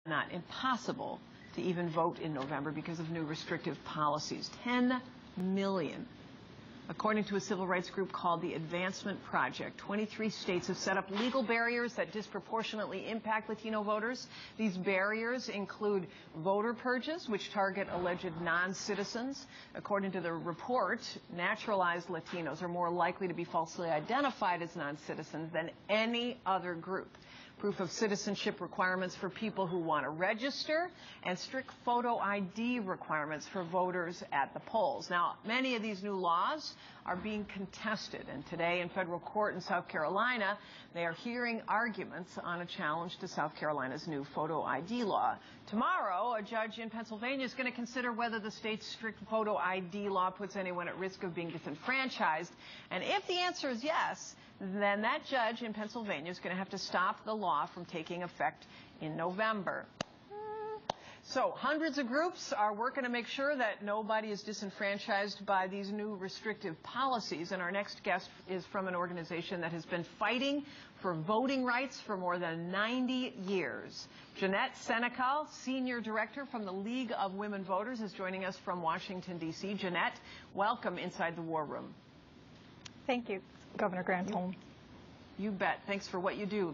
not impossible to even vote in November because of new restrictive policies. 10 million. According to a civil rights group called the Advancement Project, 23 states have set up legal barriers that disproportionately impact Latino voters. These barriers include voter purges, which target alleged non-citizens. According to the report, naturalized Latinos are more likely to be falsely identified as non-citizens than any other group. Proof of citizenship requirements for people who want to register, and strict photo ID requirements for voters at the polls. Now, many of these new laws are being contested, and today in federal court in South Carolina, they are hearing arguments on a challenge to South Carolina's new photo ID law. Tomorrow, a judge in Pennsylvania is going to consider whether the state's strict photo ID law puts anyone at risk of being disenfranchised, and if the answer is yes, then that judge in Pennsylvania is going to have to stop the law from taking effect in November. So hundreds of groups are working to make sure that nobody is disenfranchised by these new restrictive policies. And our next guest is from an organization that has been fighting for voting rights for more than 90 years. Jeanette Senecal, Senior Director from the League of Women Voters, is joining us from Washington, D.C. Jeanette, welcome inside the War Room. Thank you, Governor Granholm. You bet. Thanks for what you do.